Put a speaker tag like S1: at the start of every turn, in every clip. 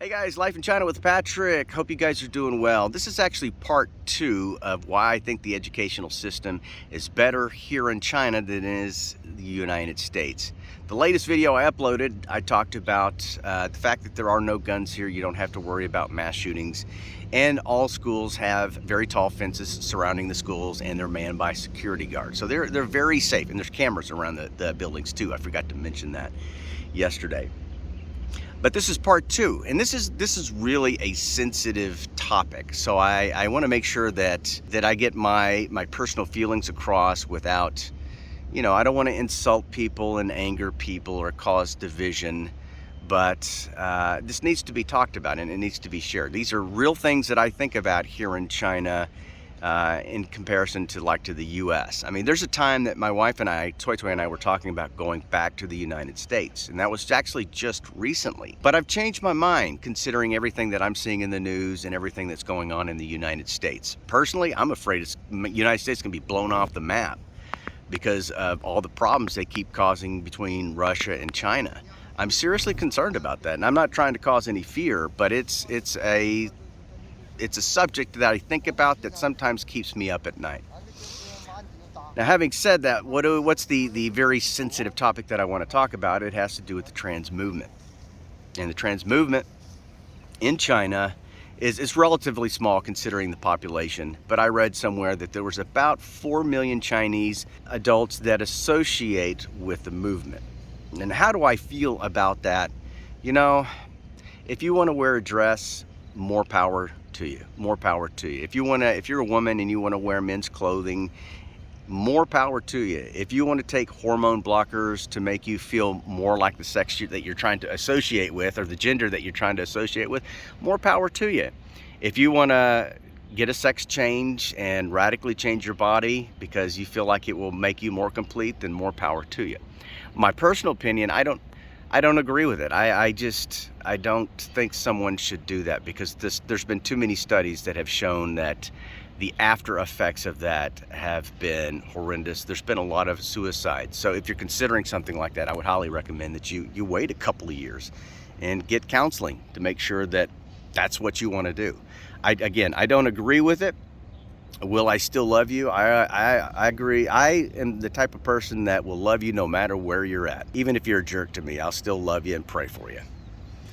S1: Hey guys, Life in China with Patrick. Hope you guys are doing well. This is actually part 2 of why I think the educational system is better here in China than it is the United States. The latest video I uploaded, I talked about the fact that there are no guns here. You don't have to worry about mass shootings. And all schools have very tall fences surrounding the schools, and they're manned by security guards. So they're very safe, and there's cameras around the buildings too. I forgot to mention that yesterday. But this is part 2, and this is really a sensitive topic. So I want to make sure that I get my personal feelings across without, I don't want to insult people and anger people or cause division. But this needs to be talked about and it needs to be shared. These are real things that I think about here in China in comparison to the US. I mean, there's a time that my wife and I, Toy and I, were talking about going back to the United States, and that was actually just recently. But I've changed my mind considering everything that I'm seeing in the news and everything that's going on in the United States. Personally, I'm afraid the United States is going to be blown off the map because of all the problems they keep causing between Russia and China. I'm seriously concerned about that, and I'm not trying to cause any fear, but it's a subject that I think about that sometimes keeps me up at night. Now, having said that, what's the very sensitive topic that I want to talk about? It has to do with the trans movement. And the trans movement in China is relatively small considering the population, but I read somewhere that there was about 4 million Chinese adults that associate with the movement. And how do I feel about that? If you want to wear a dress, more power to you. More power to you. If you're a woman and you want to wear men's clothing, more power to you. If you want to take hormone blockers to make you feel more like the sex that you're trying to associate with, or the gender that you're trying to associate with, more power to you. If you want to get a sex change and radically change your body because you feel like it will make you more complete, then more power to you. My personal opinion, I don't agree with it. I don't think someone should do that because there's been too many studies that have shown that the after effects of that have been horrendous. There's been a lot of suicides. So if you're considering something like that, I would highly recommend that you wait a couple of years and get counseling to make sure that that's what you want to do. I don't agree with it. Will I still love you? I agree. I am the type of person that will love you no matter where you're at. Even if you're a jerk to me, I'll still love you and pray for you.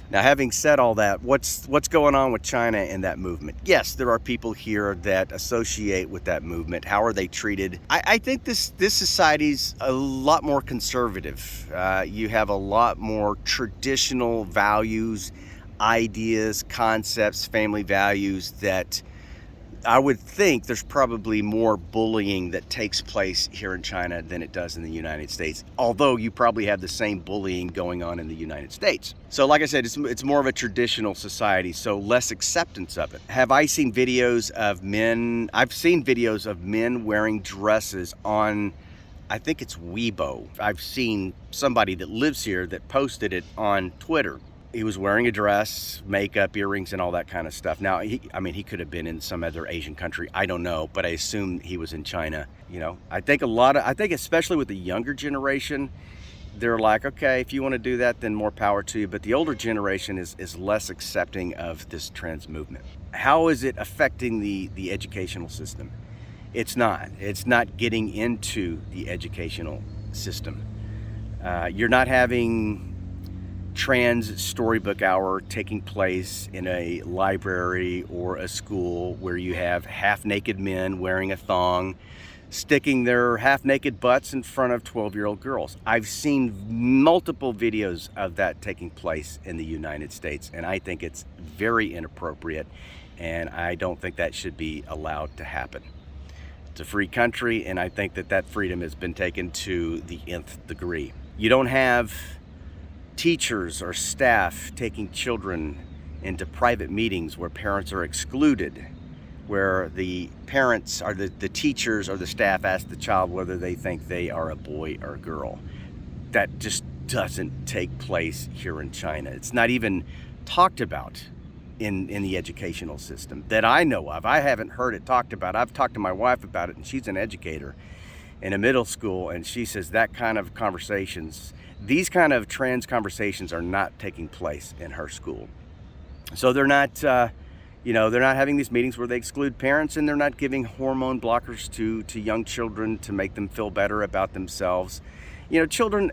S1: Now, having said all that, what's going on with China and that movement? Yes, there are people here that associate with that movement. How are they treated? I think this society's a lot more conservative. You have a lot more traditional values, ideas, concepts, family values that I would think there's probably more bullying that takes place here in China than it does in the United States, although you probably have the same bullying going on in the United States. So like I said, it's more of a traditional society, so less acceptance of it. Have I seen videos of men? I've seen videos of men wearing dresses on, I think it's Weibo. I've seen somebody that lives here that posted it on Twitter. He was wearing a dress, makeup, earrings, and all that kind of stuff. Now, he could have been in some other Asian country. I don't know, but I assume he was in China. I think especially with the younger generation, they're like, okay, if you want to do that, then more power to you. But the older generation is less accepting of this trans movement. How is it affecting the educational system? It's not. It's not getting into the educational system. You're not having trans storybook hour taking place in a library or a school where you have half-naked men wearing a thong sticking their half-naked butts in front of 12-year-old girls. I've seen multiple videos of that taking place in the United States, and I think it's very inappropriate, and I don't think that should be allowed to happen. It's a free country, and I think that freedom has been taken to the nth degree. You don't have teachers or staff taking children into private meetings where parents are excluded, where the parents or the teachers or the staff ask the child whether they think they are a boy or a girl. That just doesn't take place here in China. It's not even talked about in the educational system that I know of. I haven't heard it talked about. I've talked to my wife about it, and she's an educator in a middle school, and she says that kind of conversations, these kind of trans conversations are not taking place in her school. So they're not, they're not having these meetings where they exclude parents, and they're not giving hormone blockers to young children to make them feel better about themselves. Children,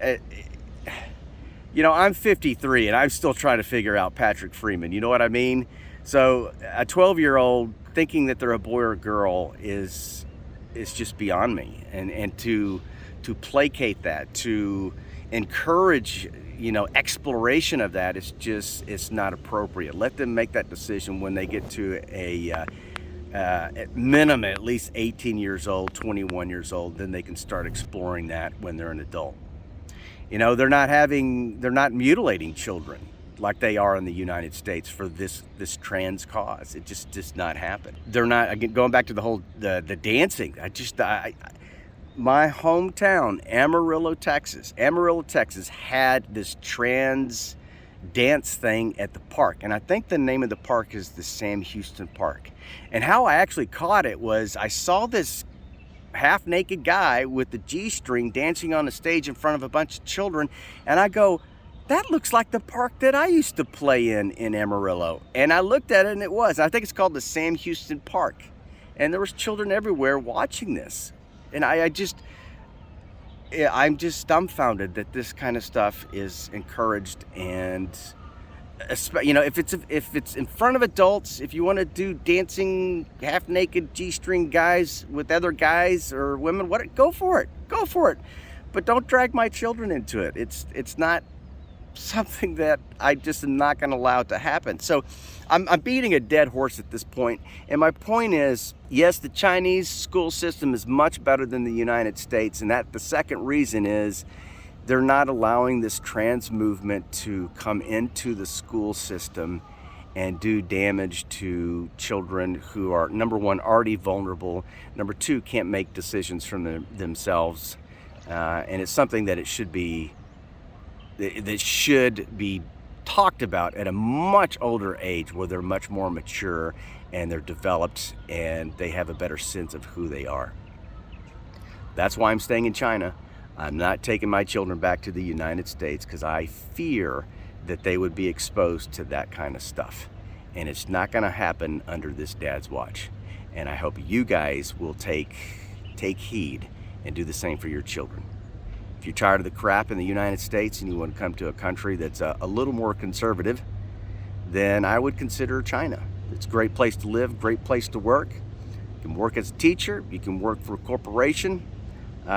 S1: I'm 53 and I'm still trying to figure out Patrick Freeman. You know what I mean? So a 12-year-old thinking that they're a boy or a girl is just beyond me. And to placate that, to encourage, exploration of that, it's not appropriate. Let them make that decision when they get to at minimum at least 18 years old, 21 years old. Then they can start exploring that when they're an adult. They're not mutilating children like they are in the United States for this trans cause. It just does not happen. They're not, again, going back to the dancing. My hometown, Amarillo, Texas, had this trans dance thing at the park. And I think the name of the park is the Sam Houston Park. And how I actually caught it was I saw this half-naked guy with the G-string dancing on the stage in front of a bunch of children, and I go, that looks like the park that I used to play in Amarillo. And I looked at it, and it was. I think it's called the Sam Houston Park, and there was children everywhere watching this. And I'm just dumbfounded that this kind of stuff is encouraged. And if it's in front of adults, if you want to do dancing half-naked G-string guys with other guys or women, go for it, but don't drag my children into it. It's not something that I just am not going to allow it to happen. So I'm beating a dead horse at this point, and my point is, yes, the Chinese school system is much better than the United States, and that the second reason is they're not allowing this trans movement to come into the school system and do damage to children who are, number one, already vulnerable, number two, can't make decisions from themselves, and it's something that should be talked about at a much older age, where they're much more mature and they're developed and they have a better sense of who they are. That's why I'm staying in China. I'm not taking my children back to the United States because I fear that they would be exposed to that kind of stuff. And it's not going to happen under this dad's watch. And I hope you guys will take heed and do the same for your children. If you're tired of the crap in the United States and you want to come to a country that's a little more conservative, then I would consider China. It's a great place to live, great place to work. You can work as a teacher, you can work for a corporation.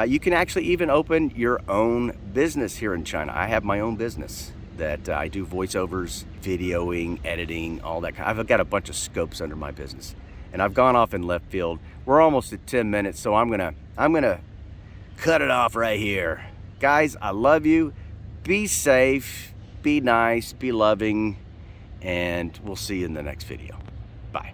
S1: You can actually even open your own business here in China. I have my own business that I do voiceovers, videoing, editing, all that. I've got a bunch of scopes under my business, and I've gone off in left field. We're almost at 10 minutes, so I'm gonna cut it off right here. Guys, I love you. Be safe, be nice, be loving, and we'll see you in the next video. Bye.